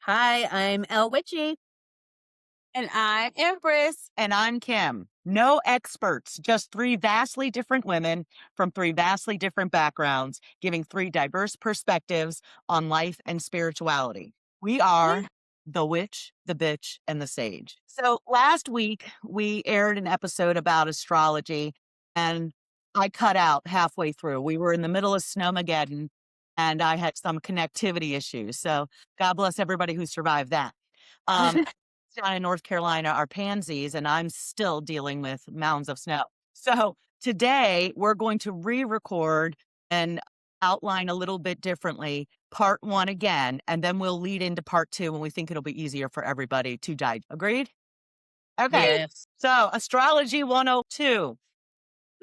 Hi, I'm Elle Witchy. And I'm Empress. And I'm Kim. No experts, just three vastly different women from three vastly different backgrounds, giving three diverse perspectives on life and spirituality. We Yeah. are the witch, the bitch, and the sage. So last week, we aired an episode about astrology, and I cut out halfway through. We were in the middle of Snowmageddon, and I had some connectivity issues. So God bless everybody who survived that. Um, down in North Carolina are pansies, and I'm still dealing with mounds of snow. So today we're going to re-record and outline a little bit differently part one again, and then we'll lead into part two when we think it'll be easier for everybody to dive. Agreed? Okay. Yes. So astrology 102.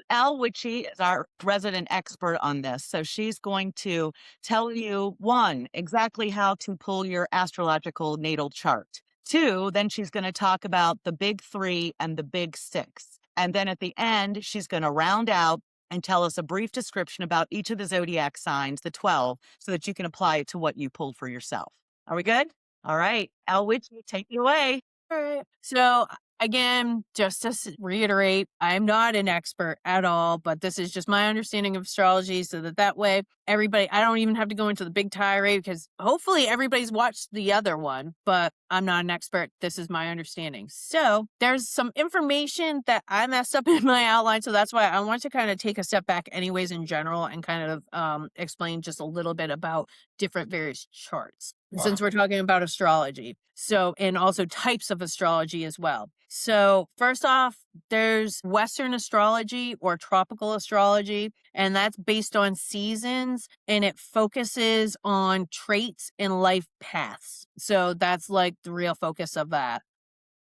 Al Witchy is our resident expert on this. So she's going to tell you one, exactly how to pull your astrological natal chart. Two, then she's going to talk about the big three and the big six. And then at the end, she's going to round out and tell us a brief description about each of the zodiac signs, the 12, so that you can apply it to what you pulled for yourself. Are we good? All right. Al Witchy, take it away. All right. So, again, just to reiterate, I'm not an expert at all, but this is just my understanding of astrology so that way everybody, I don't even have to go into the big tirade because hopefully everybody's watched the other one, but I'm not an expert. This is my understanding. So, there's some information that I messed up in my outline. So, that's why I want to kind of take a step back, anyways, in general, and kind of explain just a little bit about different various charts. Since we're talking about astrology. So, and also types of astrology as well. So, first off, there's Western astrology or tropical astrology, and that's based on seasons and it focuses on traits and life paths. So, that's like the real focus of that.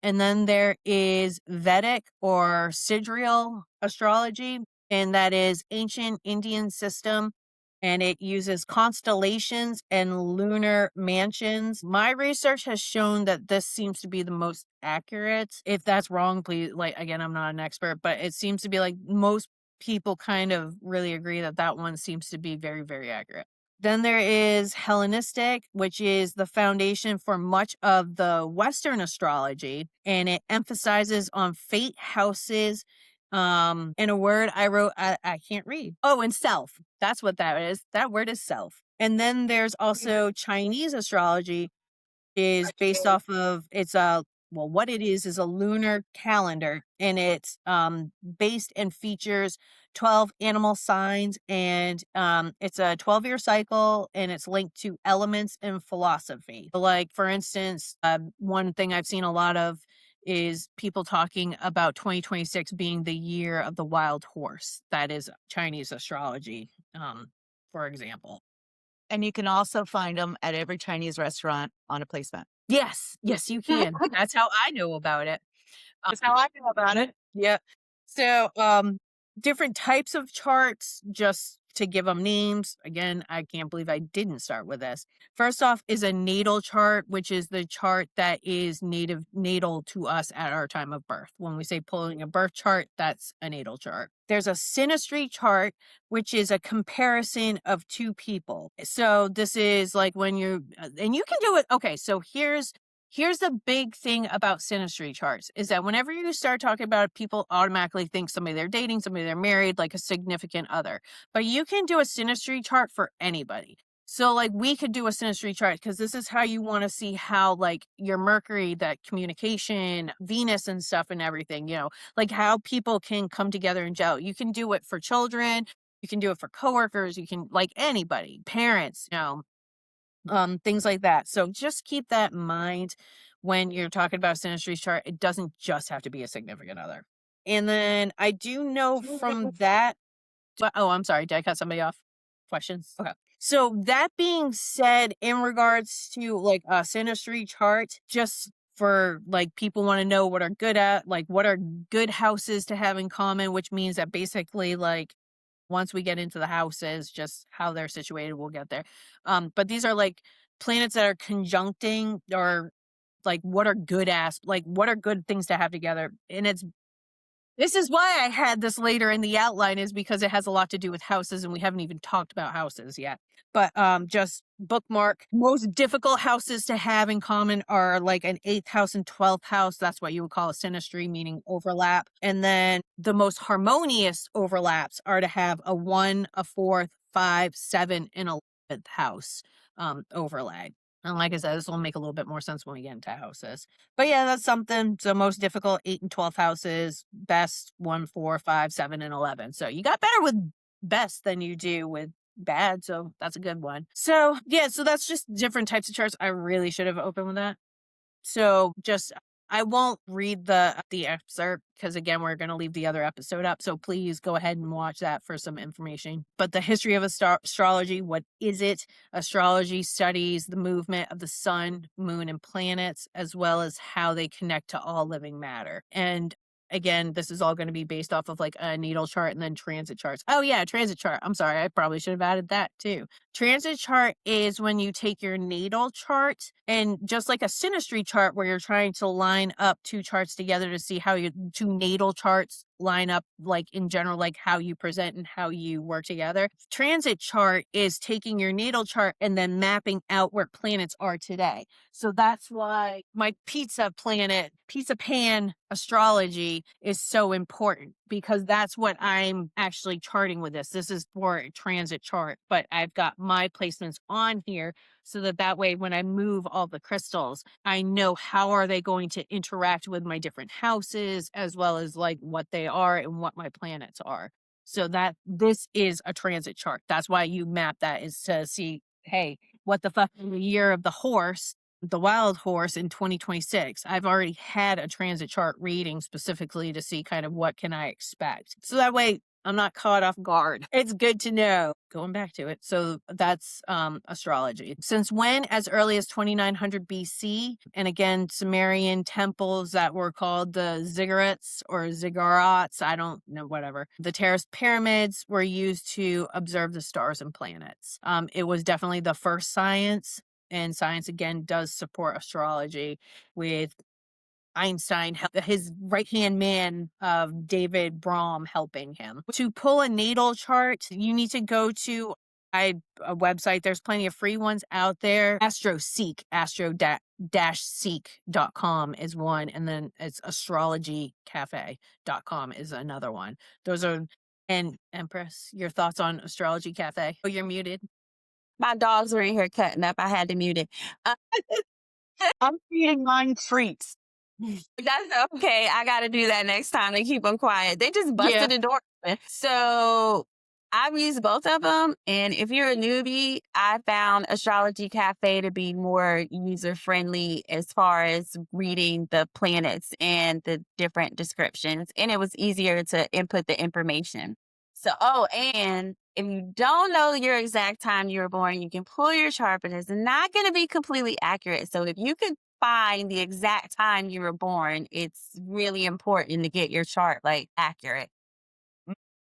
And then there is Vedic or sidereal astrology, and that is ancient Indian system. And it uses constellations and lunar mansions. My research has shown that this seems to be the most accurate. If that's wrong, please, like, again, I'm not an expert, but it seems to be like most people kind of really agree that that one seems to be very, very accurate. Then there is Hellenistic, which is the foundation for much of the Western astrology, and it emphasizes on fate houses. In a word I wrote, I can't read. Oh, and self. That's what that is. That word is self. And then there's also Chinese astrology, is based off of it's a well, what it is a lunar calendar, and it's based and features 12 animal signs, and it's a 12-year cycle, and it's linked to elements and philosophy. Like, for instance, one thing I've seen a lot of is people talking about 2026 being the year of the wild horse. That is Chinese astrology, for example. And you can also find them at every Chinese restaurant on a placement. Yes, yes, you can. That's how I know about it. That's how I feel about it. Yeah. So, different types of charts, just to give them names. Again, I can't believe I didn't start with this. First off is a natal chart, which is the chart that is natal to us at our time of birth. When we say pulling a birth chart, that's a natal chart. There's a synastry chart, which is a comparison of two people. So this is like when and you can do it. Okay, so here's the big thing about synastry charts is that whenever you start talking about it, people automatically think somebody they're dating, somebody they're married, like a significant other. But you can do a synastry chart for anybody. So, like, we could do a synastry chart because this is how you want to see how, like, your Mercury, that communication, Venus and stuff and everything, like how people can come together and gel. You can do it for children. You can do it for coworkers. You can, like, anybody, parents, things like that. So just keep that in mind when you're talking about a synastry chart. It doesn't just have to be a significant other. And then I do know from that, oh, I'm sorry. Did I cut somebody off? Questions? Okay. So that being said, in regards to like a synastry chart, just for like people want to know what are good at, like what are good houses to have in common, which means that basically like once we get into the houses, just how they're situated, we'll get there. But these are like planets that are conjuncting or like what are good things to have together. And it's This is why I had this later in the outline, is because it has a lot to do with houses, and we haven't even talked about houses yet. But just bookmark. Most difficult houses to have in common are like an 8th house and 12th house. That's what you would call a synastry, meaning overlap. And then the most harmonious overlaps are to have a 1, a 4th, 5, 7, and 11th house overlay. And like I said, this will make a little bit more sense when we get into houses. But yeah, that's something. So most difficult 8 and 12 houses, best 1, 4, 5, 7, and 11. So you got better with best than you do with bad. So that's a good one. So yeah, so that's just different types of charts. I really should have opened with that. So just I won't read the excerpt because again we're going to leave the other episode up. So please go ahead and watch that for some information. But the history of astrology, what is it? Astrology studies the movement of the sun, moon, and planets, as well as how they connect to all living matter. And again, this is all going to be based off of like a natal chart and then transit charts. Oh yeah, transit chart. I'm sorry, I probably should have added that too. Transit chart is when you take your natal chart and just like a synastry chart where you're trying to line up two charts together to see how your two natal charts line up, like in general, like how you present and how you work together. Transit chart is taking your natal chart and then mapping out where planets are today. So that's why my pizza pan astrology is so important, because that's what I'm actually charting with this. This is for a transit chart, but I've got my placements on here so that way when I move all the crystals, I know how are they going to interact with my different houses, as well as like what they are and what my planets are. So that this is a transit chart. That's why you map that, is to see, hey, what the fuck in the year of the horse, the wild horse in 2026. I've already had a transit chart reading specifically to see kind of what can I expect. So that way I'm not caught off guard. It's good to know. Going back to it. So that's astrology. Since when? As early as 2900 BC. And again, Sumerian temples that were called the ziggurats or ziggurats. I don't know, whatever. The terraced pyramids were used to observe the stars and planets. It was definitely the first science. And science, again, does support astrology, with Einstein, his right-hand man, David Brahm, helping him. To pull a natal chart, you need to go to a website. There's plenty of free ones out there. AstroSeek, astro-seek.com is one. And then it's astrologycafe.com is another one. Those are, and Empress, your thoughts on Astrology Cafe? Oh, you're muted. My dogs were in here cutting up. I had to mute it. I'm feeding mine treats. That's okay. I got to do that next time to keep them quiet. They just Yeah. busted the door open. So I've used both of them. And if you're a newbie, I found Astrology Cafe to be more user friendly as far as reading the planets and the different descriptions. And it was easier to input the information. So, and if you don't know your exact time you were born, you can pull your chart, but it's not going to be completely accurate. So if you could find the exact time you were born, it's really important to get your chart like accurate.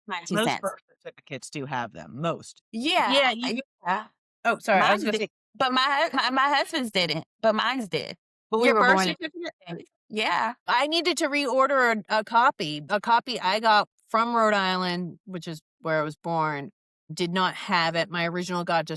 My 2 Most cents. birth certificates do have them. Most. Yeah. Yeah. Oh, sorry. I was Mine going to did, say, but my husband's didn't, but mine's did. But we your were birth born in. certificate? Yeah. I needed to reorder a copy. A copy I got from Rhode Island, which is where I was born, did not have it. My original got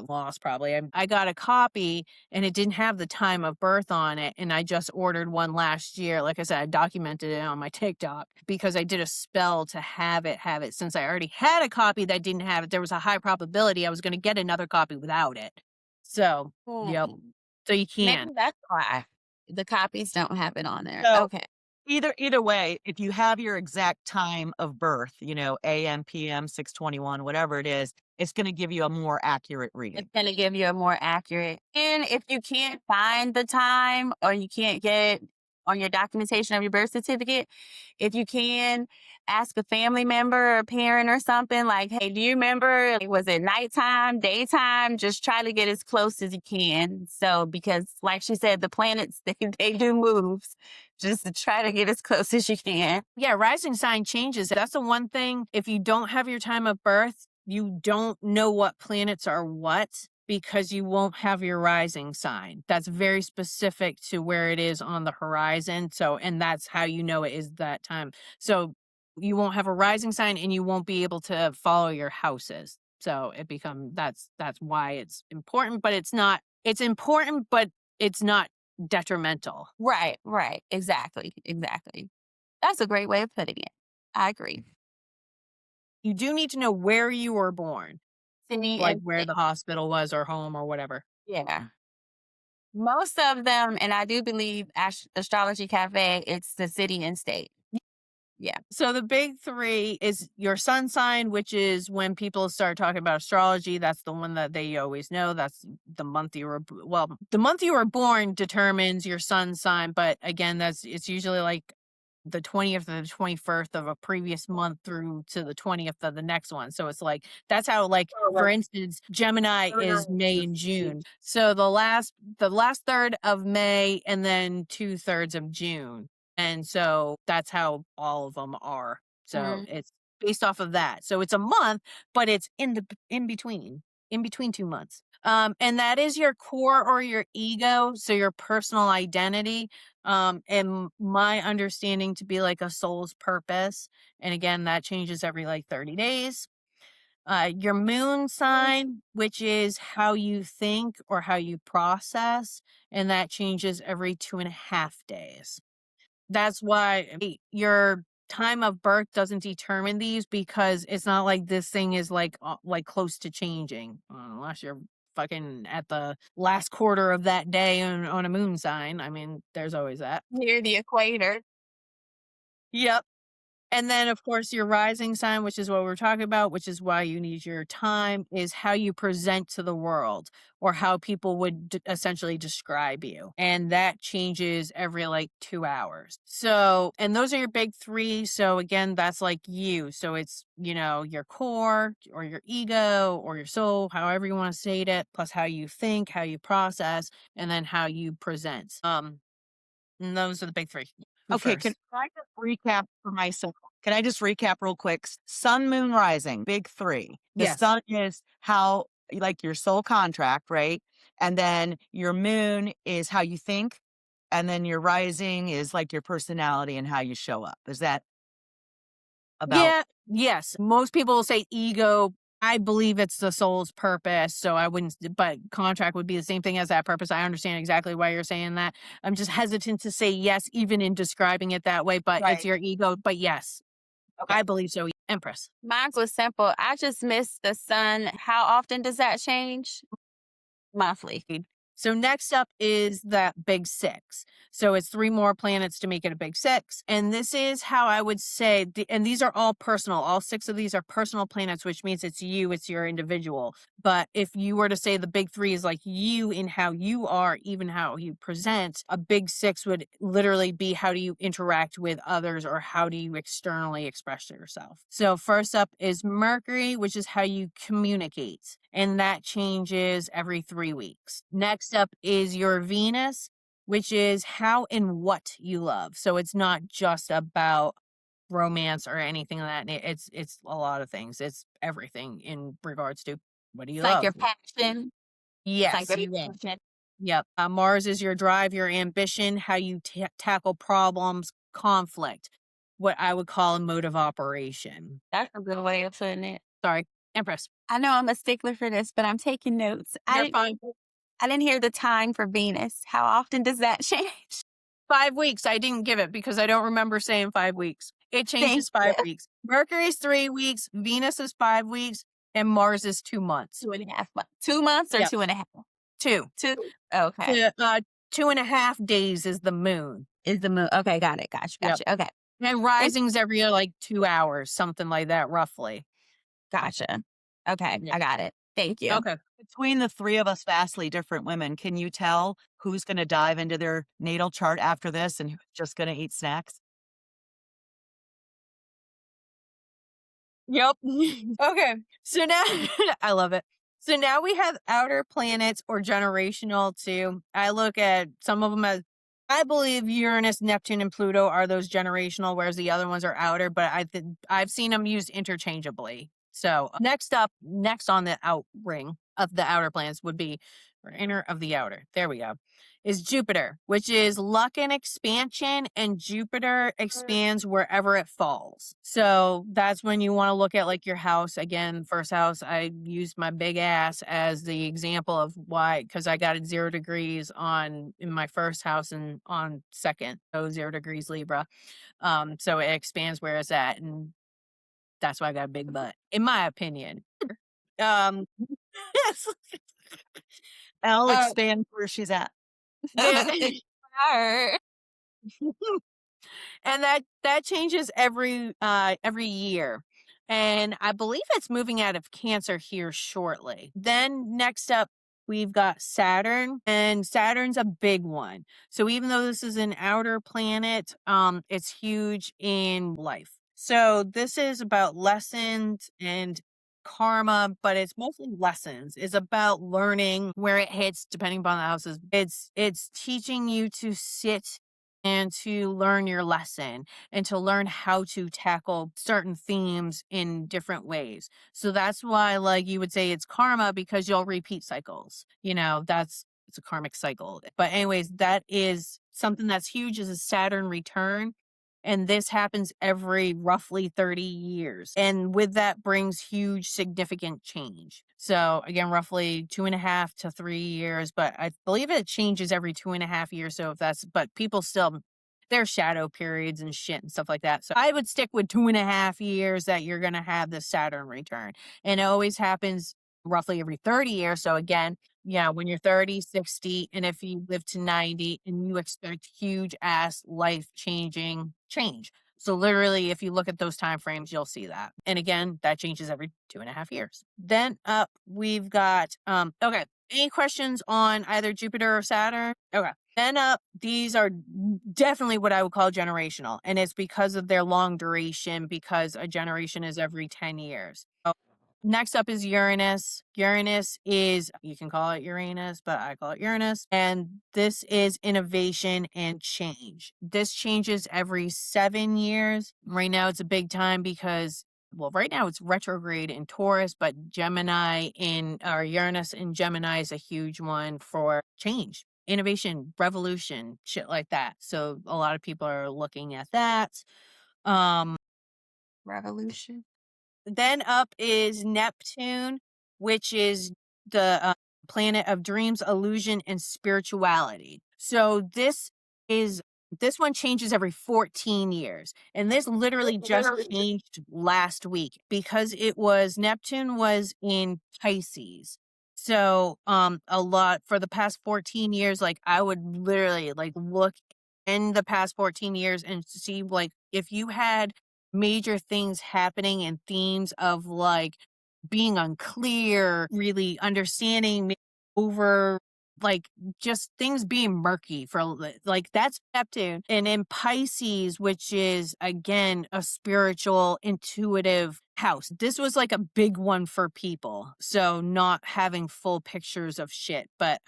lost probably. I got a copy and it didn't have the time of birth on it. And I just ordered one last year. Like I said, I documented it on my TikTok because I did a spell to have it. Since I already had a copy that didn't have it, there was a high probability I was going to get another copy without it. So, yep. So you Maybe can. that's why the copies don't have it on there. So Okay. either way, if you have your exact time of birth, AM, PM, 621, whatever it is, it's going to give you a more accurate reading. It's going to give you a more accurate. And if you can't find the time or you can't get it on your documentation of your birth certificate, if you can, ask a family member or a parent or something like, hey, do you remember? Was it nighttime, daytime? Just try to get as close as you can. So, because like she said, the planets, they do moves. Just to try to get as close as you can. Yeah, rising sign changes. That's the one thing. If you don't have your time of birth, you don't know what planets are what. because you won't have your rising sign. That's very specific to where it is on the horizon. So, and that's how you know it is that time. So you won't have a rising sign and you won't be able to follow your houses. So that's why it's important, but it's important, but it's not detrimental. Right, right. Exactly, exactly. That's a great way of putting it. I agree. You do need to know where you were born, City like and where state. the hospital was or home or whatever. Yeah. Most of them, and I do believe Astrology Cafe, it's the city and state. Yeah. So the big three is your sun sign, which is when people start talking about astrology. That's the one that they always know. That's the month you were, the month you were born determines your sun sign. But again, it's usually like the 20th or the 21st of a previous month through to the 20th of the next one. So it's like, that's how, like, for instance, Gemini is May and June. So the last third of May and then 2/3 of June. And so that's how all of them are. So Mhm. it's based off of that. So it's a month, but it's in between 2 months. And that is your core or your ego, so your personal identity. And my understanding to be like a soul's purpose. And again, that changes every like 30 days. Your moon sign, which is how you think or how you process, and that changes every 2.5 days. That's why your time of birth doesn't determine these, because it's not like this thing is like close to changing, unless you're fucking at the last quarter of that day on a moon sign. I mean, there's always that. Near the equator. Yep. And then, of course, your rising sign, which is what we're talking about, which is why you need your time, is how you present to the world or how people would essentially describe you. And that changes every like 2 hours. So, and those are your big three. So, again, that's like you. So, it's, your core or your ego or your soul, however you want to say it, plus how you think, how you process, and then how you present. And those are the big three. Who Okay, can first? I just recap for myself? Can I just recap real quick? Sun, moon, rising, big three. The Yes. sun is how, like your soul contract, right? And then your moon is how you think. And then your rising is like your personality and how you show up. Is that about Yeah, yes. Most people will say ego. I believe it's the soul's purpose. So I wouldn't, but contract would be the same thing as that purpose. I understand exactly why you're saying that. I'm just hesitant to say yes, even in describing it that way, but it's right? your ego. But yes, Okay. I believe so. Empress. Mine was simple. I just missed the sun. How often does that change? Monthly. So next up is that big six. So it's three more planets to make it a big six. And this is how I would say, and these are all personal. All six of these are personal planets, which means it's you, it's your individual. But if you were to say the big three is like you in how you are, even how you present, a big six would literally be how do you interact with others or how do you externally express yourself. So first up is Mercury, which is how you communicate, and that changes every 3 weeks. Next up is your Venus, which is how and what you love. So it's not just about romance or anything of that. It's a lot of things. It's everything in regards to what do It's you like love? your passion. It's like Yes, your you will. passion. Yep. Mars is your drive, your ambition, how you tackle problems, conflict, what I would call a mode of operation. That's a good way of putting it. Sorry, Empress. I know I'm a stickler for this, but I'm taking notes. You're fine. I didn't hear the time for Venus. How often does that change? 5 weeks. I didn't give it because I don't remember saying 5 weeks. It Thank changes you. 5 weeks. Mercury's 3 weeks, Venus is 5 weeks, and Mars is 2 months. 2.5 months. 2 months or Yep. 2.5? Two. Two. Okay. 2.5 days is the moon. Is the moon. Okay, got it. Gotcha. Yep. Gotcha. Okay. And Thank rising's every like 2 hours, something like that, roughly. Gotcha. Okay, Yeah. I got it. Thank you. Okay. Between the three of us vastly different women, can you tell who's going to dive into their natal chart after this and who's just going to eat snacks? Yep. Okay. So now I love it. So now we have outer planets or generational too. I look at some of them as I believe Uranus, Neptune, and Pluto are those generational, whereas the other ones are outer, but I've seen them used interchangeably. So next on the out ring of the outer planets would be, or inner of the outer, there we go, is Jupiter, which is luck and expansion, and Jupiter expands wherever it falls. So that's when you want to look at like your house. Again, first house, I used my big ass as the example of why, because I got it 0 degrees on in my first house and on second, so 0 degrees Libra. So it expands where it's at, and that's why I got a big butt, in my opinion. Um, Elle uh, expands where she's at. yeah. Her. And that changes every year. And I believe it's moving out of Cancer here shortly. Then next up we've got Saturn, and Saturn's a big one. So even though this is an outer planet, it's huge in life. So this is about lessons and karma, but it's mostly lessons. It's about learning where it hits depending upon the houses. It's teaching you to sit and to learn your lesson and to learn how to tackle certain themes in different ways. So that's why, like, you would say it's karma, because you'll repeat cycles. It's a karmic cycle. But anyways, that is something that's huge, is a Saturn return. And this happens every roughly 30 years. And with that brings huge, significant change. So again, roughly 2.5 to 3 years, but I believe it changes every 2.5 years. So but people still, there's shadow periods and shit and stuff like that. So I would stick with 2.5 years that you're going to have the Saturn return. And it always happens roughly every 30 years. So again, yeah, when you're 30, 60, and if you live to 90 and you expect huge ass life changing change. So literally, if you look at those time frames, you'll see that. And again, that changes every 2.5 years. Then up, we've got, okay, any questions on either Jupiter or Saturn? Okay. Then up, these are definitely what I would call generational. And it's because of their long duration, because a generation is every 10 years. Next up is Uranus. Uranus is, you can call it Uranus, but I call it Uranus. And this is innovation and change. This changes every 7 years. Right now, it's a big time because, well, right now it's retrograde in Taurus, but Uranus in Gemini is a huge one for change, innovation, revolution, shit like that. So a lot of people are looking at that. Revolution. Then up is Neptune, which is the planet of dreams, illusion, and spirituality. So this one changes every 14 years. And this literally just changed last week because Neptune was in Pisces. So a lot for the past 14 years, like I would literally like look in the past 14 years and see like if you had major things happening and themes of like being unclear, really understanding over like just things being murky for like that's Neptune. And in Pisces, which is again a spiritual, intuitive house, this was like a big one for people. So not having full pictures of shit, but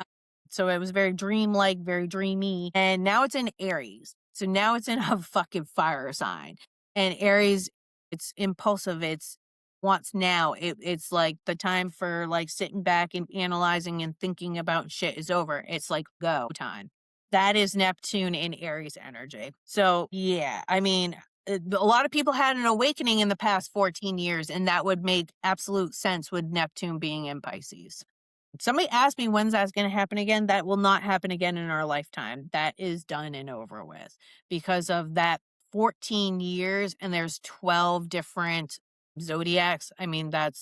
so it was very dreamlike, very dreamy. And now it's in Aries. So now it's in a fucking fire sign. And Aries, it's impulsive. It's wants now. It's like the time for like sitting back and analyzing and thinking about shit is over. It's like go time. That is Neptune in Aries energy. So yeah, I mean, a lot of people had an awakening in the past 14 years, and that would make absolute sense with Neptune being in Pisces. Somebody asked me when's that's going to happen again. That will not happen again in our lifetime. That is done and over with because of that 14 years, and there's 12 different zodiacs. I mean, I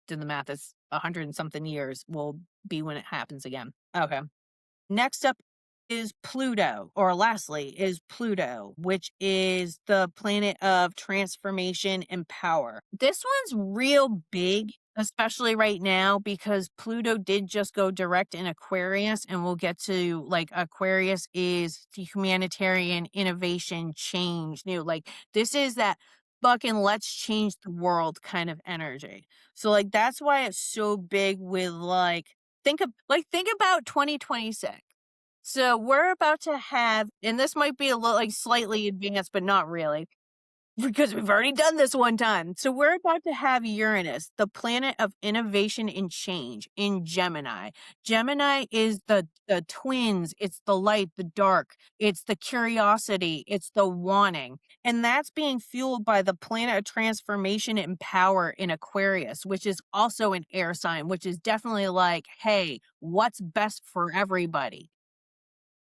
did the math. It's 100 and something years will be when it happens again. Okay. Next up is Pluto, or lastly is Pluto, which is the planet of transformation and power. This one's real big, especially right now, because Pluto did just go direct in Aquarius, and we'll get to like Aquarius is the humanitarian innovation change new. Like this is that fucking let's change the world kind of energy. So like that's why it's so big with think about 2026. So we're about to have, and this might be a little like slightly advanced, but not really. because we've already done this one time. So we're about to have Uranus, the planet of innovation and change, in Gemini. Gemini is the twins, it's the light, the dark, it's the curiosity, it's the wanting. And that's being fueled by the planet of transformation and power in Aquarius, which is also an air sign, which is definitely like, hey, what's best for everybody?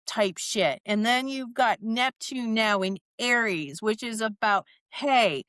Type shit. And then you've got Neptune now in Aries, which is about, hey,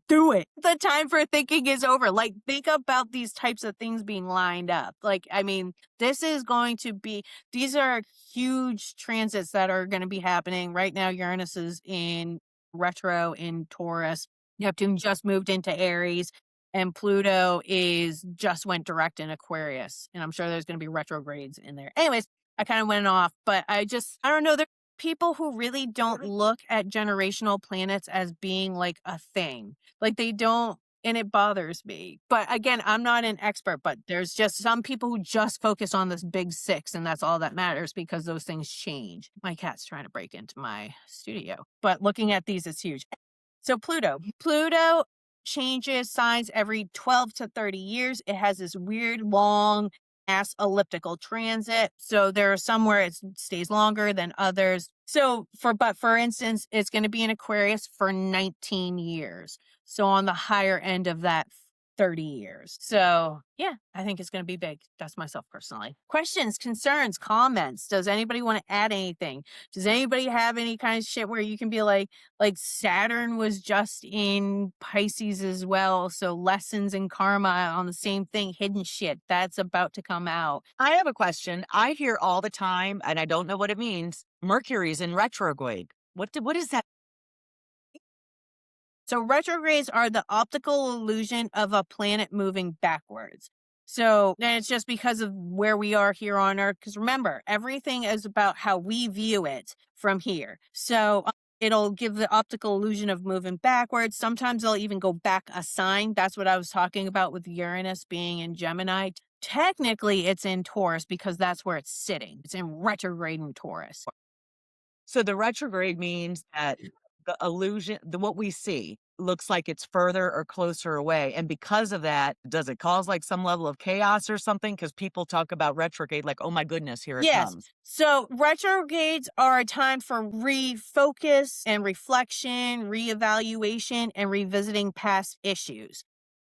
do it. The time for thinking is over. Like, think about these types of things being lined up. Like, I mean, this is going to be, these are huge transits that are going to be happening. Right now, Uranus is in retro in Taurus. Neptune just moved into Aries. And Pluto is just went direct in Aquarius. And I'm sure there's going to be retrogrades in there. Anyways, I kind of went off, but I don't know. There are people who really don't look at generational planets as being like a thing. Like they don't, and it bothers me. But again, I'm not an expert, but there's just some people who just focus on this big six, and that's all that matters because those things change. My cat's trying to break into my studio, but looking at these is huge. So Pluto changes signs every 12 to 30 years. It has this weird long ass elliptical transit. So there are some where it stays longer than others. But for instance, it's going to be in Aquarius for 19 years. So on the higher end of that 30 years. So yeah, I think it's going to be big. That's myself personally. Questions, concerns, comments. Does anybody want to add anything? Does anybody have any kind of shit where you can be like Saturn was just in Pisces as well. So lessons in karma on the same thing, hidden shit that's about to come out. I have a question. I hear all the time, and I don't know what it means. Mercury's in retrograde. What is that? So retrogrades are the optical illusion of a planet moving backwards. So then it's just because of where we are here on Earth. Because remember, everything is about how we view it from here. So it'll give the optical illusion of moving backwards. Sometimes they'll even go back a sign. That's what I was talking about with Uranus being in Gemini. Technically, it's in Taurus because that's where it's sitting. It's in retrograde in Taurus. So the retrograde means that the illusion, what we see looks like it's further or closer away. And because of that, does it cause like some level of chaos or something? Because people talk about retrograde like, oh my goodness, here it Yes. comes. So retrogrades are a time for refocus and reflection, reevaluation, and revisiting past issues.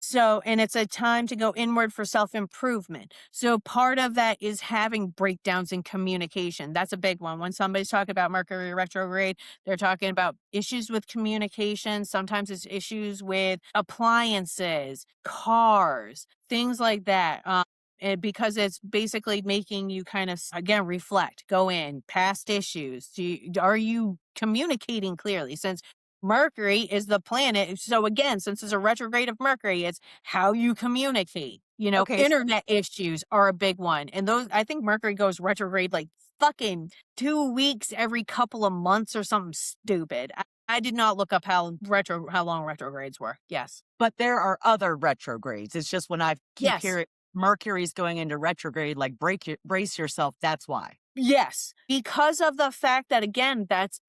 So, and it's a time to go inward for self-improvement. So part of that is having breakdowns in communication. That's a big one. When somebody's talking about Mercury retrograde, they're talking about issues with communication. Sometimes it's issues with appliances, cars, things like that. Because it's basically making you kind of, again, reflect, go in, past issues. Are you communicating clearly? Since Mercury is the planet. So again, since it's a retrograde of Mercury, it's how you communicate. Okay. Internet issues are a big one. And those, I think Mercury goes retrograde like fucking 2 weeks every couple of months or something stupid. I did not look up how long retrogrades were. Yes. But there are other retrogrades. It's just when I keep Yes. hearing Mercury's going into retrograde, like brace yourself. That's why. Yes, because of the fact that again, that's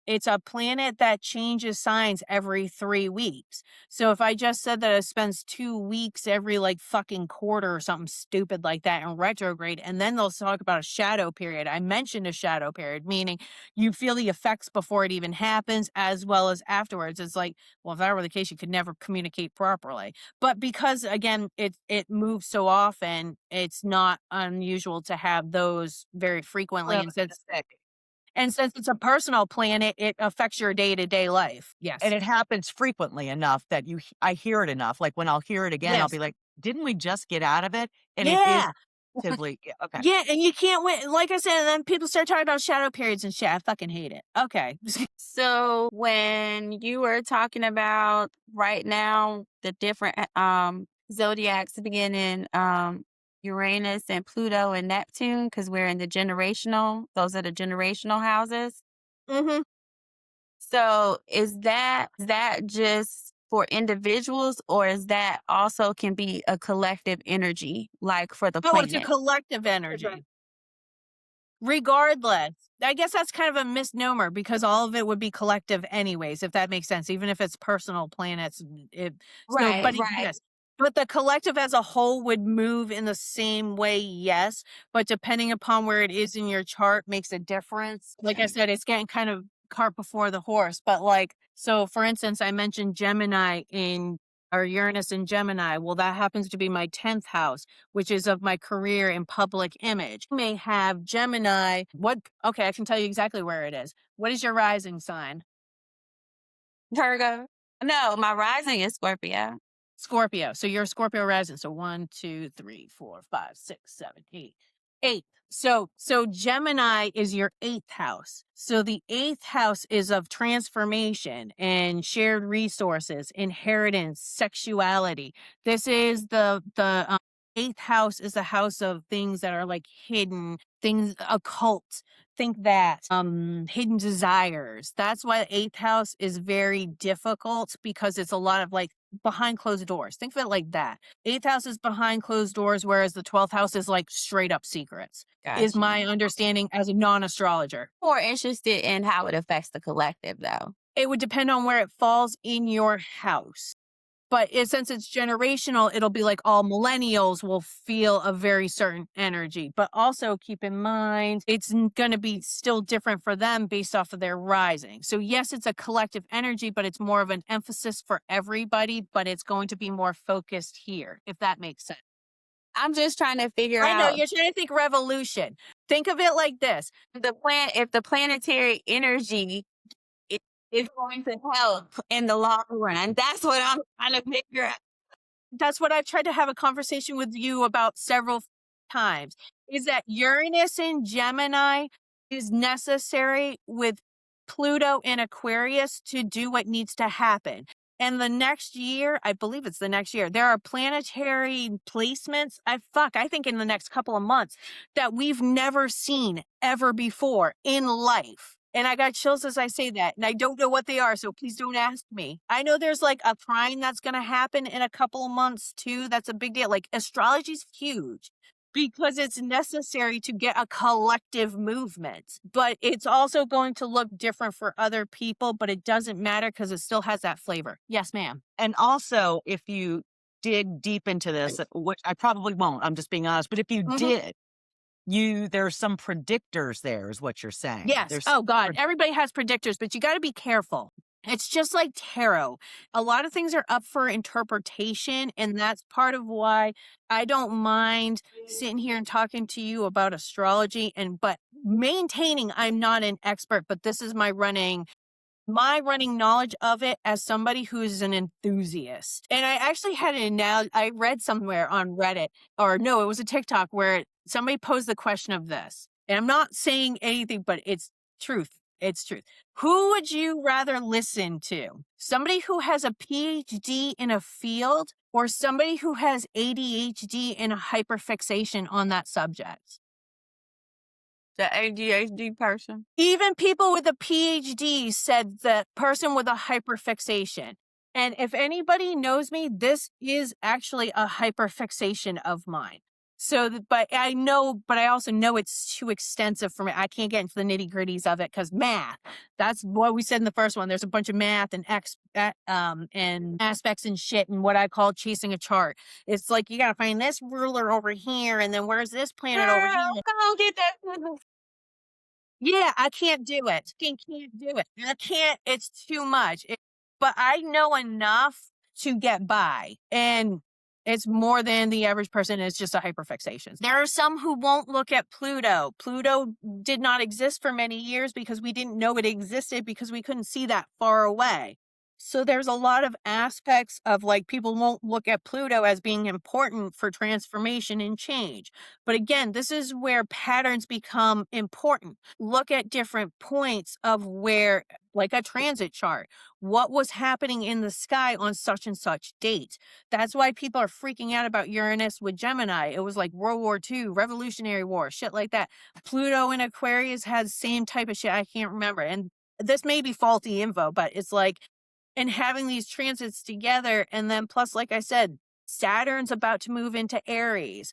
it's a planet that changes signs every 3 weeks. So if I just said that it spends 2 weeks every like fucking quarter or something stupid like that in retrograde, and then they'll talk about a shadow period. I mentioned a shadow period, meaning you feel the effects before it even happens as well as afterwards. It's like, well, if that were the case, you could never communicate properly. But because again, it moves so often, it's not unusual to have those very frequently. Well, And since it's a personal planet, it affects your day-to-day life. Yes. and it happens frequently enough that I hear it enough. Like when I'll hear it again, I'll be Yes. like, didn't we just get out of it? And it is Yeah. actively okay. Yeah, and you can't win. Like I said, and then people start talking about shadow periods and shit. I fucking hate it. Okay. So when you were talking about right now the different zodiacs beginning Uranus and Pluto and Neptune, because we're in the generational, those are the generational houses. Mm-hmm. So is that just for individuals, or is that also can be a collective energy, like for the Oh, it's a planet? collective energy. Regardless, I guess that's kind of a misnomer because all of it would be collective anyways, if that makes sense, even if it's personal planets. So, Right, but right. yes, but the collective as a whole would move in the same way, yes, but depending upon where it is in your chart makes a difference. Like I said, it's getting kind of cart before the horse, but like, so for instance, I mentioned Gemini in or Uranus in Gemini. Well, that happens to be my 10th house, which is of my career and public image. You may have Gemini. What? Okay, I can tell you exactly where it is. What is your rising sign? Virgo. No, my rising is Scorpio. Scorpio. So you're a Scorpio rising. So 1, 2, 3, 4, 5, 6, 7, 8. 8. So Gemini is your 8th house. So the 8th house is of transformation and shared resources, inheritance, sexuality. This is the 8th house is the house of things that are like hidden, things occult. Think that hidden desires. That's why the 8th house is very difficult because it's a lot of like behind closed doors. Think of it like that. 8th house is behind closed doors, whereas the 12th house is like straight up secrets, is Got you. my understanding as a non astrologer. More interested in how it affects the collective, though. It would depend on where it falls in your house. But since it's generational, it'll be like all millennials will feel a very certain energy. But also keep in mind, it's going to be still different for them based off of their rising. So yes, it's a collective energy, but it's more of an emphasis for everybody, but it's going to be more focused here, if that makes sense. I'm just trying to figure I know out you're trying to think revolution. Think of it like this. if the planetary energy i- is going to help in the long run. That's what I'm trying to figure out. That's what I've tried to have a conversation with you about several times, is that Uranus in Gemini is necessary with Pluto in Aquarius to do what needs to happen. And the next year, I believe it's the next year, there are planetary placements. I think in the next couple of months that we've never seen ever before in life. And I got chills as I say that. And I don't know what they are, so please don't ask me. I know there's like a trine that's going to happen in a couple of months too. That's a big deal. Like astrology's huge because it's necessary to get a collective movement. But it's also going to look different for other people, but it doesn't matter because it still has that flavor. Yes, ma'am. And also, if you dig deep into this, which I probably won't, I'm just being honest, but if you Mhm. did, there's some predictors there, is what you're saying. Yes. There's Oh, God. pred- Everybody has predictors, but you got to be careful. It's just like tarot. A lot of things are up for interpretation, and that's part of why I don't mind sitting here and talking to you about astrology but maintaining I'm not an expert, but this is my running knowledge of it as somebody who's an enthusiast. And I actually had I read somewhere on Reddit, or no, it was a TikTok where somebody posed the question of this. And I'm not saying anything, but it's truth. It's truth. Who would you rather listen to? Somebody who has a PhD in a field or somebody who has ADHD and a hyperfixation on that subject? The ADHD person. Even people with a PhD said the person with a hyperfixation. And if anybody knows me, this is actually a hyperfixation of mine. But I also know it's too extensive for me. I can't get into the nitty gritties of it because math, that's what we said in the first one. There's a bunch of math and aspects and shit and what I call chasing a chart. It's like, you got to find this ruler over here. And then where's this planet over Girl, here? come on, get that. Yeah, I can't do it. Can't do it. I can't. It's too much. But I know enough to get by. And it's more than the average person. It's just a hyperfixation. There are some who won't look at Pluto. Pluto did not exist for many years because we didn't know it existed because we couldn't see that far away. So there's a lot of aspects of like people won't look at Pluto as being important for transformation and change. But again, this is where patterns become important. Look at different points of where, like a transit chart, what was happening in the sky on such and such date. That's why people are freaking out about Uranus with Gemini. It was like World War II, Revolutionary War, shit like that. Pluto in Aquarius has same type of shit. I can't remember. And this may be faulty info, but it's like, and having these transits together. And then plus, like I said, Saturn's about to move into Aries.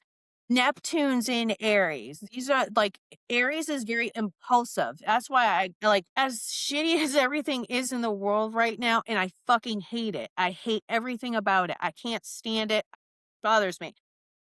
Neptune's in Aries. These are like Aries is very impulsive. That's why I like as shitty as everything is in the world right now, and I fucking hate it. I hate everything about it. I can't stand it. Bothers me.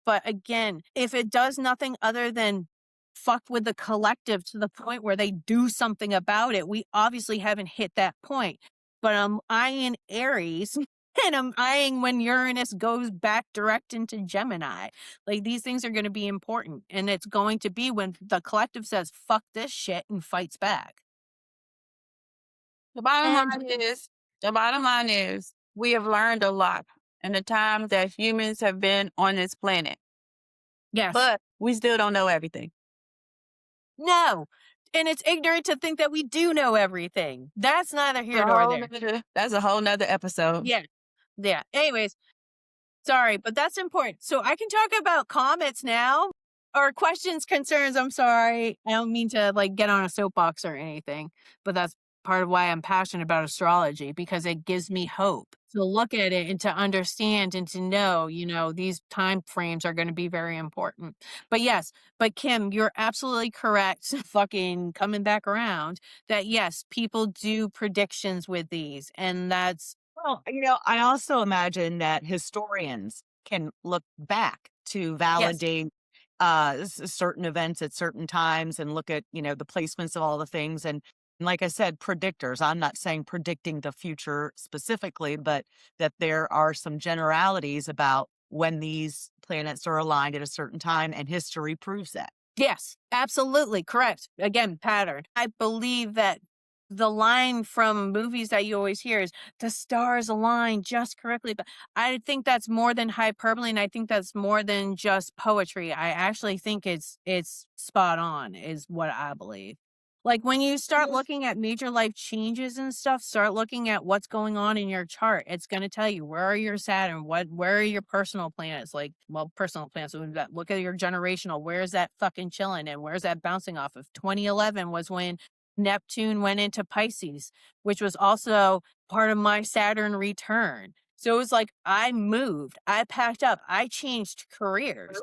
But again, if it does nothing other than fuck with the collective to the point where they do something about it, we obviously haven't hit that point. But I'm eyeing Aries and I'm eyeing when Uranus goes back direct into Gemini. Like these things are going to be important. And it's going to be when the collective says, fuck this shit and fights back. The bottom And line is, the bottom line is, we have learned a lot in the time that humans have been on this planet, yes, but we still don't know everything. no. And it's ignorant to think that we do know everything. That's neither here nor there. That's a whole nother episode. Yeah. Yeah. Anyways, sorry, but that's important. So I can talk about comets now or questions, concerns. I'm sorry. I don't mean to like get on a soapbox or anything, but that's part of why I'm passionate about astrology because it gives me hope to look at it and to understand and to know, these time frames are going to be very important. But yes, but Kim, you're absolutely correct. Fucking coming back around that yes, people do predictions with these and that's Well, I also imagine that historians can look back to yes. validate certain events at certain times and look at, the placements of all the things. And like I said, predictors. I'm not saying predicting the future specifically, but that there are some generalities about when these planets are aligned at a certain time, and history proves that. Yes, absolutely correct. Again, pattern. I believe that the line from movies that you always hear is the stars align just correctly. But I think that's more than hyperbole, and I think that's more than just poetry. I actually think it's spot on, is what I believe. Like when you start looking at major life changes and stuff, start looking at what's going on in your chart. It's going to tell you where are your Saturn, where are your personal planets, like well, personal planets. So we've got look at your generational. Where's that fucking chilling and where's that bouncing off of? 2011 was when Neptune went into Pisces, which was also part of my Saturn return. So it was like I moved, I packed up, I changed careers.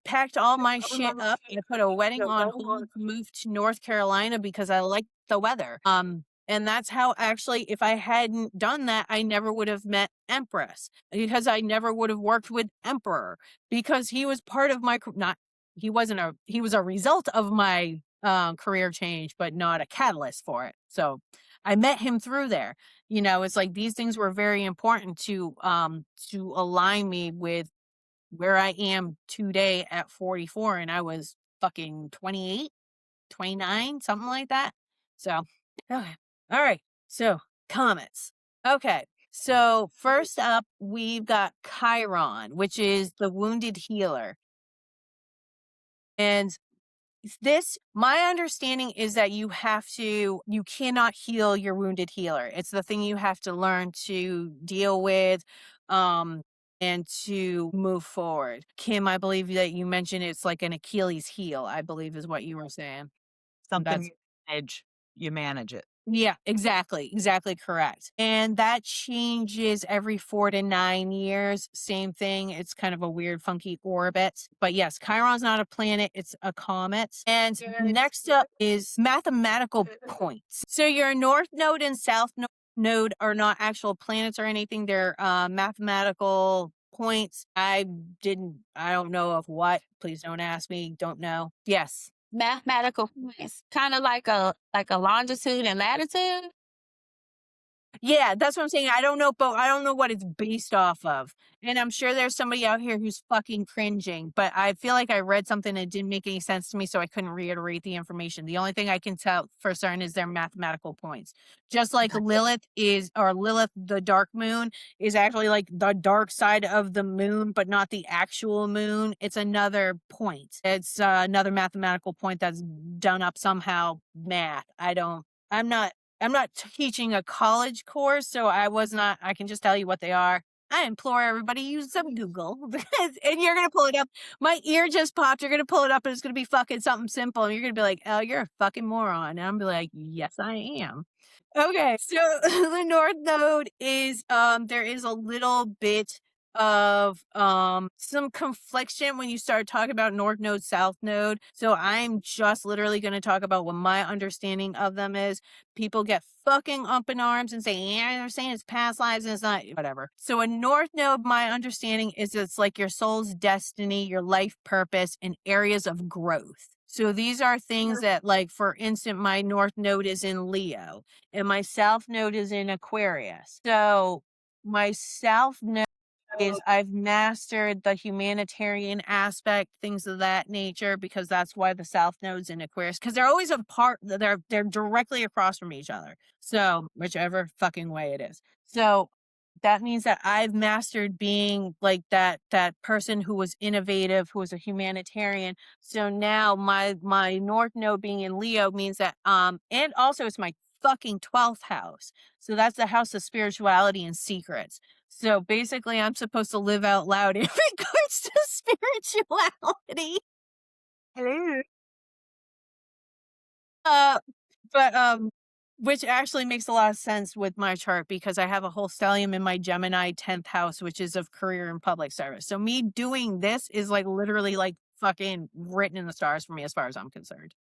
Packed all my shit up. I put a wedding on hold, moved to North Carolina because I liked the weather. And that's how actually, if I hadn't done that, I never would have met Empress because I never would have worked with Emperor because he was part of my not. He was a result of my career change, but not a catalyst for it. So I met him through there. It's like these things were very important to align me with where I am today at 44 and I was fucking 28, 29, something like that. So, okay. All right. So, comets. Okay. So, first up, we've got Chiron, which is the wounded healer. And my understanding is that you cannot heal your wounded healer. It's the thing you have to learn to deal with, and to move forward. Kim, I believe that you mentioned it's like an Achilles heel, I believe is what you were saying. Something That's you manage it. yeah, exactly correct. And that changes every 4 to 9 years. Same thing. It's kind of a weird, funky orbit. But yes, Chiron's not a planet, it's a comet. And next up is mathematical points. So your north node and south node are not actual planets or anything. They're mathematical points. I don't know of what. Please don't ask me. Don't know. Yes. Mathematical points, kind of like a longitude and latitude. Yeah, that's what I'm saying. I don't know, but I don't know what it's based off of. And I'm sure there's somebody out here who's fucking cringing, but I feel like I read something that didn't make any sense to me, so I couldn't reiterate the information. The only thing I can tell for certain is their mathematical points. Just like Lilith, the dark moon, is actually like the dark side of the moon, but not the actual moon. It's another point. It's another mathematical point that's done up somehow math. I'm not teaching a college course, so I can just tell you what they are. I implore everybody use some Google and you're going to pull it up. My ear just popped. You're going to pull it up and it's going to be fucking something simple. And you're going to be like, oh, you're a fucking moron. And I'm be like, yes, I am. Okay. So the North Node is, there is a little bit of some confliction when you start talking about North Node, South Node. So I'm just literally going to talk about what my understanding of them is. People get fucking up in arms and say, yeah, they're saying it's past lives and it's not, whatever. So a North Node, my understanding is it's like your soul's destiny, your life purpose, and areas of growth. So these are things that, like, for instance, my North Node is in Leo and my South Node is in Aquarius. So my South Node is I've mastered the humanitarian aspect, things of that nature, because that's why the South Node's in Aquarius, because they're always apart. They're directly across from each other. So whichever fucking way it is. So that means that I've mastered being like that person who was innovative, who was a humanitarian. So now my North Node being in Leo means that and also it's my fucking 12th house. So that's the house of spirituality and secrets. So basically, I'm supposed to live out loud in regards to spirituality. Hello. Uh, but which actually makes a lot of sense with my chart because I have a whole stellium in my Gemini 10th house, which is of career and public service. So me doing this is like literally like fucking written in the stars for me as far as I'm concerned.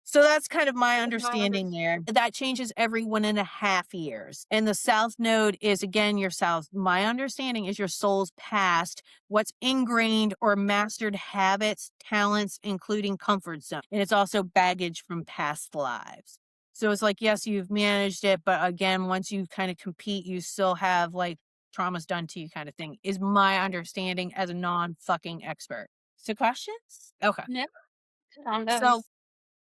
So that's kind of my understanding there. That changes every 1.5 years. And the South Node is, again, your South. My understanding is your soul's past, what's ingrained or mastered habits, talents, including comfort zone. And it's also baggage from past lives. So it's like, yes, you've managed it. But again, once you kind of compete, you still have like traumas done to you kind of thing, is my understanding as a non fucking expert. So questions? Okay. Yeah, on So those.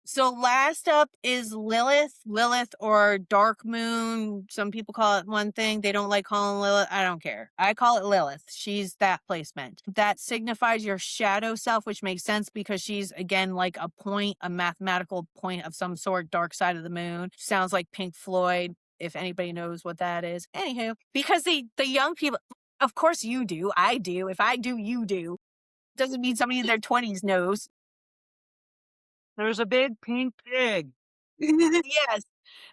so last up is Lilith. Lilith or Dark Moon. Some people call it one thing. They don't like calling Lilith. I don't care. I call it Lilith. She's that placement. That signifies your shadow self, which makes sense because she's, again, like a point, a mathematical point of some sort, dark side of the moon. Sounds like Pink Floyd, if anybody knows what that is. Anywho, because the young people, of course you do. I do. If I do, you do. Doesn't mean somebody in their 20s knows. There's a big pink pig. Yes.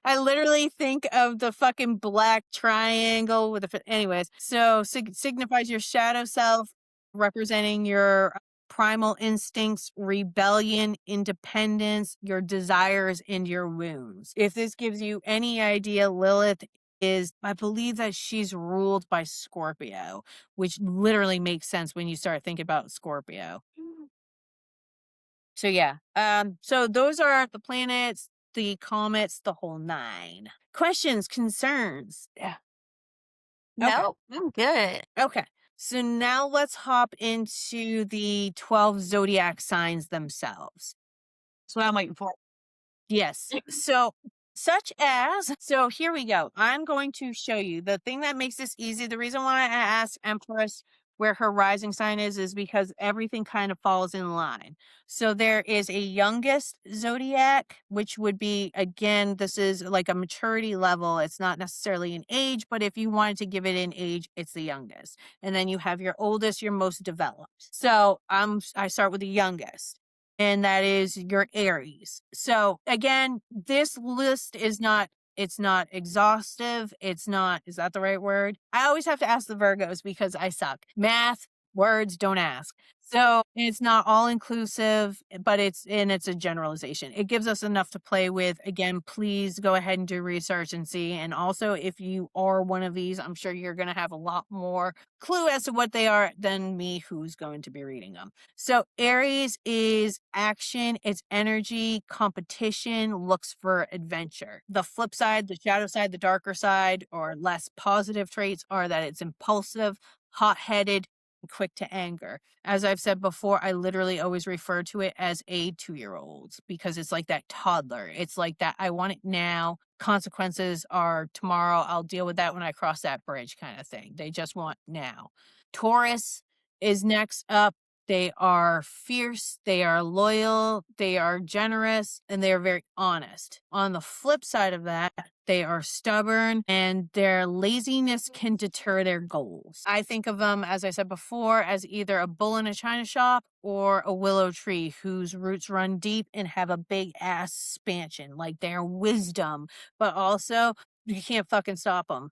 I literally think of the fucking black triangle with the anyways. So signifies your shadow self, representing your primal instincts, rebellion, independence, your desires, and your wounds. If this gives you any idea, Lilith is, I believe that she's ruled by Scorpio, which literally makes sense when you start thinking about Scorpio. So yeah. So those are the planets, the comets, the whole nine. Questions, concerns? Yeah. Okay. Nope, I'm good. Okay. So now let's hop into the 12 zodiac signs themselves. That's what I'm waiting for. Yes. So, such as, so here we go. I'm going to show you the thing that makes this easy. The reason why I asked Empress where her rising sign is because everything kind of falls in line. So there is a youngest zodiac, which would be, again, this is like a maturity level. It's not necessarily an age, but if you wanted to give it an age, it's the youngest. And then you have your oldest, your most developed. So I start with the youngest, and that is your Aries. So again, this list is not, it's not exhaustive. It's not, is that the right word? I always have to ask the Virgos because I suck. Math, words, don't ask. So it's not all inclusive, but it's a generalization. It gives us enough to play with. Again, please go ahead and do research and see. And also, if you are one of these, I'm sure you're going to have a lot more clue as to what they are than me, who's going to be reading them. So Aries is action, it's energy, competition, looks for adventure. The flip side, the shadow side, the darker side, or less positive traits are that it's impulsive, hot-headed, quick to anger. As I've said before, I literally always refer to it as a 2-year-old because it's like that toddler. It's like that, I want it now. Consequences are tomorrow. I'll deal with that when I cross that bridge kind of thing. They just want now. Taurus is next up. They are fierce, they are loyal, they are generous, and they are very honest. On the flip side of that, they are stubborn and their laziness can deter their goals. I think of them, as I said before, as either a bull in a china shop or a willow tree whose roots run deep and have a big ass expansion, like their wisdom, but also you can't fucking stop them.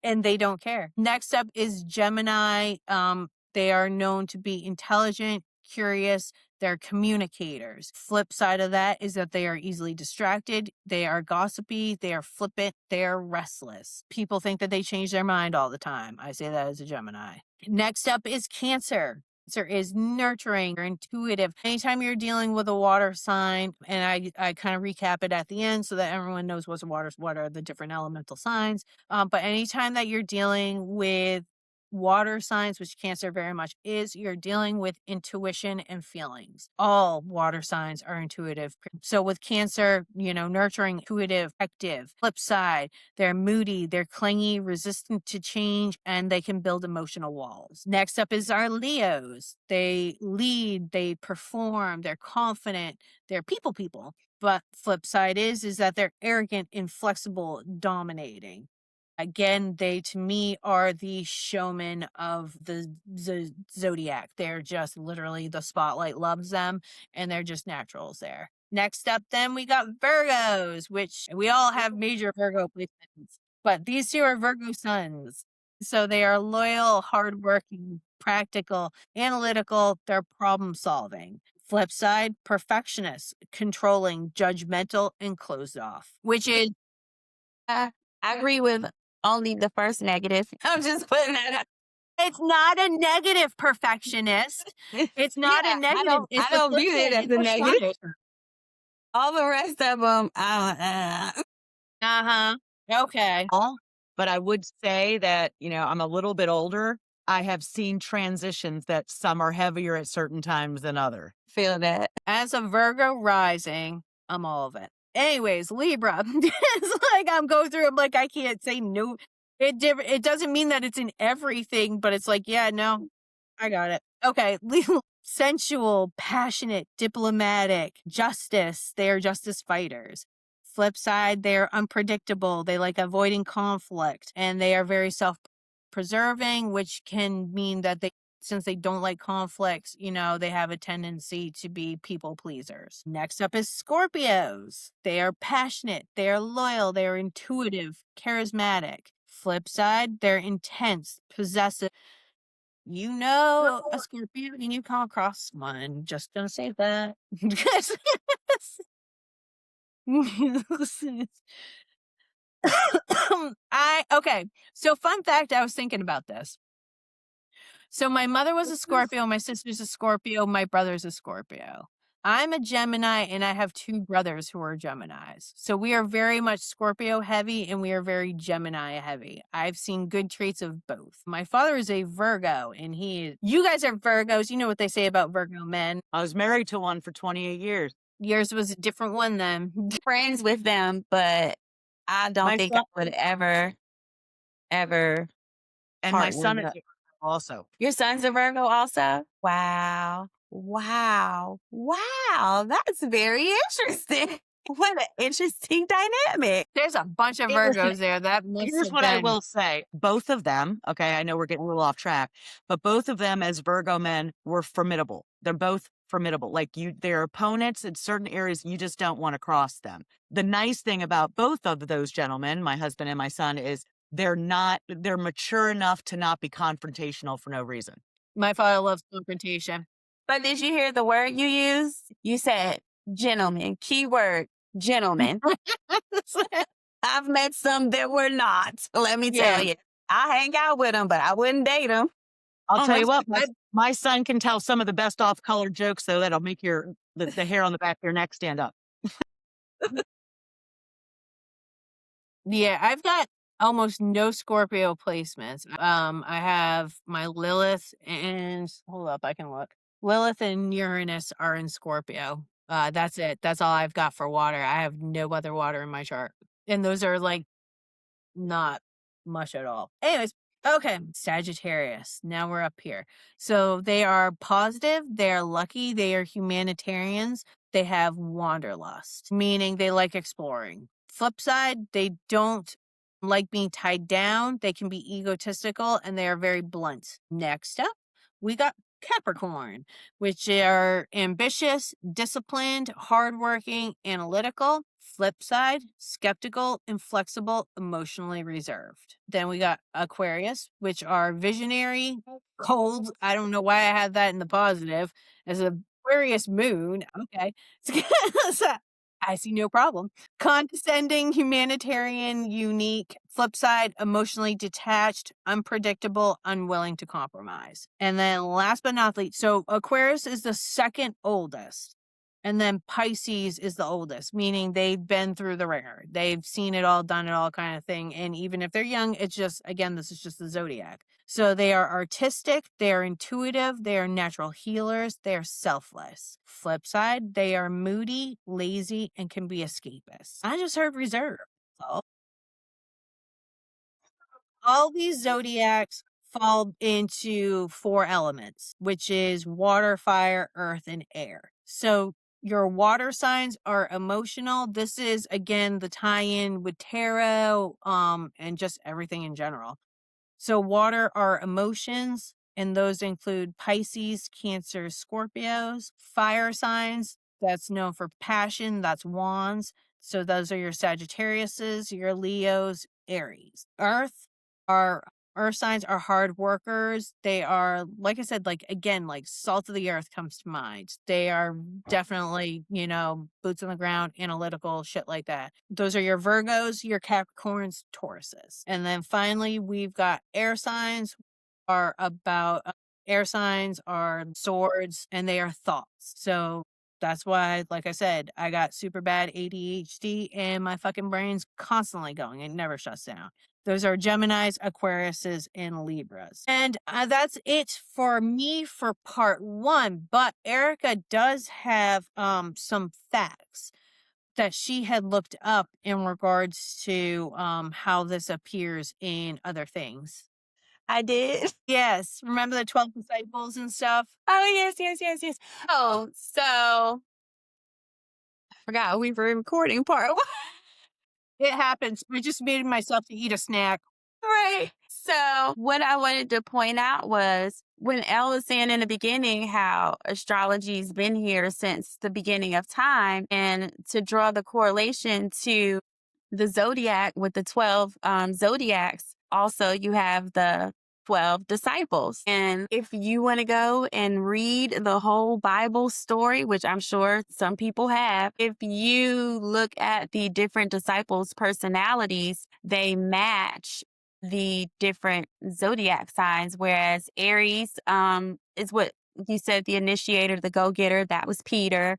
And they don't care. Next up is Gemini. They are known to be intelligent, curious. They're communicators. Flip side of that is that they are easily distracted. They are gossipy. They are flippant. They are restless. People think that they change their mind all the time. I say that as a Gemini. Next up is Cancer. Cancer is nurturing or intuitive. Anytime you're dealing with a water sign, and I kind of recap it at the end so that everyone knows what are the different elemental signs. But anytime that you're dealing with water signs, which Cancer very much is, you're dealing with intuition and feelings. All water signs are intuitive. So with Cancer, nurturing, intuitive, active. Flip side, they're moody, they're clingy, resistant to change, and they can build emotional walls. Next up is our Leos. They lead, they perform, they're confident, they're people. But flip side is that they're arrogant, inflexible, dominating. Again, they to me are the showmen of the zodiac. They're just literally the spotlight loves them, and they're just naturals there. Next up, then we got Virgos, which we all have major Virgo placements, but these two are Virgo suns. So they are loyal, hardworking, practical, analytical. They're problem solving. Flip side, perfectionists, controlling, judgmental, and closed off, which is I agree with only the first negative. I'm just putting that it's not a negative perfectionist. out. It's not a Yeah, negative. It's I the don't flip view it side. as You a push negative. it. All the rest of them, Uh-huh. Okay. All, but I would say that, I'm a little bit older. I have seen transitions that some are heavier at certain times than other. feel that. As a Virgo rising, I'm all of it. Anyways, Libra. It's like I'm going through, I'm like, I can't say no. It doesn't mean that it's in everything, but it's like, yeah, no, I got it. Okay. Sensual, passionate, diplomatic, justice. They are justice fighters. Flip side, they're unpredictable. They like avoiding conflict, and they are very self-preserving, which can mean that since they don't like conflicts, they have a tendency to be people pleasers. Next up is Scorpios. They are passionate, they are loyal, they are intuitive, charismatic. Flip side, they're intense, possessive. A Scorpio and you come across one. Just gonna say that. Okay. So fun fact, I was thinking about this. So my mother was a Scorpio, my sister's a Scorpio, my brother's a Scorpio. I'm a Gemini, and I have two brothers who are Geminis. So we are very much Scorpio heavy, and we are very Gemini heavy. I've seen good traits of both. My father is a Virgo, and you guys are Virgos. You know what they say about Virgo men. I was married to one for 28 years. Yours was a different one then. Friends with them, but I don't My think son, I would ever and my partner son is with. also. Your son's a Virgo also? Wow. That's very interesting. What an interesting dynamic. There's a bunch of Listen, Virgos there. That must Here's have what I been. will say. Both of them, okay, I know we're getting a little off track, but both of them as Virgo men were formidable. They're both formidable. Like their opponents in certain areas, you just don't want to cross them. The nice thing about both of those gentlemen, my husband and my son, is they're mature enough to not be confrontational for no reason. My father loves confrontation. But did you hear the word you used? You said gentleman. Keyword gentleman. I've met some that were not. Let me tell you. I hang out with them, but I wouldn't date them. I'll tell you what, my son can tell some of the best off-color jokes, though, that'll make the hair on the back of your neck stand up. Yeah, I've got almost no Scorpio placements. I have my Lilith and hold up, I can look. Lilith and Uranus are in Scorpio. That's it. That's all I've got for water. I have no other water in my chart. And those are like not much at all. Anyways, okay, Sagittarius. Now we're up here. So they are positive, they are lucky, they are humanitarians, they have wanderlust, meaning they like exploring. Flip side, they don't like being tied down, they can be egotistical, and they are very blunt. Next up, we got Capricorn, which are ambitious, disciplined, hardworking, analytical. Flip side, skeptical, inflexible, emotionally reserved. Then we got Aquarius, which are visionary, cold. I don't know why I had that in the positive as a Aquarius moon. Okay. So, I see no problem. Condescending, humanitarian, unique. Flip side, emotionally detached, unpredictable, unwilling to compromise. And then last but not least, so Aquarius is the second oldest. And then Pisces is the oldest, meaning they've been through the ringer. They've seen it all, done it all kind of thing. And even if they're young, it's just, again, this is just the zodiac. So they are artistic, they are intuitive, they are natural healers, they are selfless. Flip side, they are moody, lazy, and can be escapists. I just heard reserve. So all these zodiacs fall into 4 elements, which is water, fire, earth, and air. So your water signs are emotional. This is again the tie-in with tarot, and just everything in general. So water are emotions, and those include Pisces, Cancer, Scorpios. Fire signs, that's known for passion, that's wands. So those are your Sagittariuses, your Leos, Aries. Earth signs are hard workers. They are, like I said, like again, like salt of the earth comes to mind. They are definitely, boots on the ground, analytical, shit like that. Those are your Virgos, your Capricorns, Tauruses. And then finally, we've got air signs are about air signs are swords and they are thoughts. So that's why, like I said, I got super bad ADHD and my fucking brain's constantly going. It never shuts down. Those are Geminis, Aquariuses, and Libras. And that's it for me for part 1. But Erica does have some facts that she had looked up in regards to how this appears in other things. I did. Yes. Remember the 12 disciples and stuff? Oh, yes, yes, yes, yes. Oh, so I forgot we were recording part 1. It happens. I just made myself to eat a snack. Right. So what I wanted to point out was when Elle was saying in the beginning how astrology's been here since the beginning of time, and to draw the correlation to the zodiac with the 12 zodiacs, also you have the 12 disciples. And if you want to go and read the whole Bible story, which I'm sure some people have, if you look at the different disciples' personalities, they match the different zodiac signs, whereas Aries is what you said, the initiator, the go-getter, that was Peter.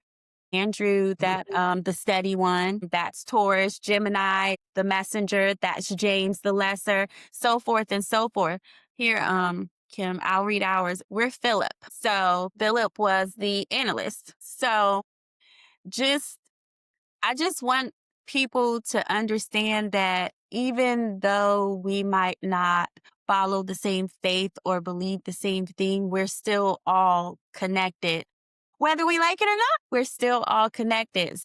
Andrew, that the steady one, that's Taurus. Gemini, the messenger, that's James the lesser, so forth and so forth. Here, Kim, I'll read ours. We're Philip. So Philip was the analyst. So I just want people to understand that even though we might not follow the same faith or believe the same thing, we're still all connected. Whether we like it or not, we're still all connected.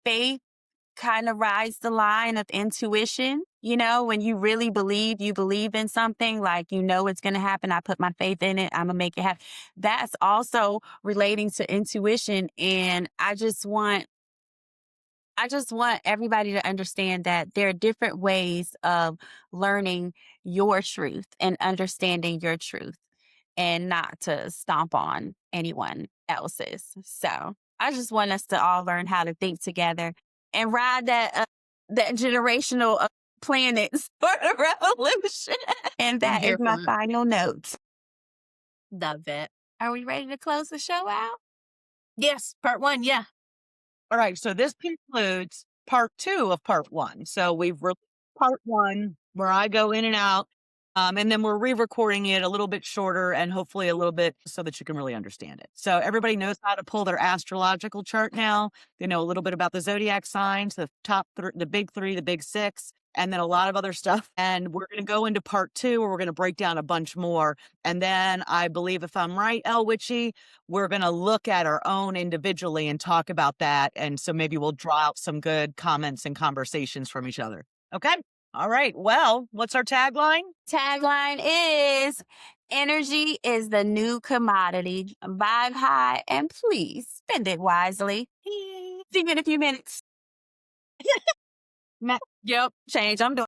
Faith kind of rides the line of intuition. When you really believe, you believe in something, like, it's going to happen. I put my faith in it. I'm going to make it happen. That's also relating to intuition. And I just want everybody to understand that there are different ways of learning your truth and understanding your truth, and not to stomp on anyone else's. So I just want us to all learn how to think together and ride that generational planets for the revolution. And I'm that is here my for it. final note. Love it. Are we ready to close the show out? Yes, part 1, yeah. All right. So this concludes part 2 of part 1. So we've released part 1 where I go in and out. And then we're re-recording it a little bit shorter and hopefully a little bit so that you can really understand it. So everybody knows how to pull their astrological chart now. They know a little bit about the zodiac signs, the the big 3, the big 6, and then a lot of other stuff. And we're going to go into part 2 where we're going to break down a bunch more. And then I believe, if I'm right, Elle Witchy, we're going to look at our own individually and talk about that. And so maybe we'll draw out some good comments and conversations from each other. Okay. All right. Well, what's our tagline? Tagline is Energy is the new commodity. Vibe high and please spend it wisely. See you in a few minutes. Yep. Change. I'm doing.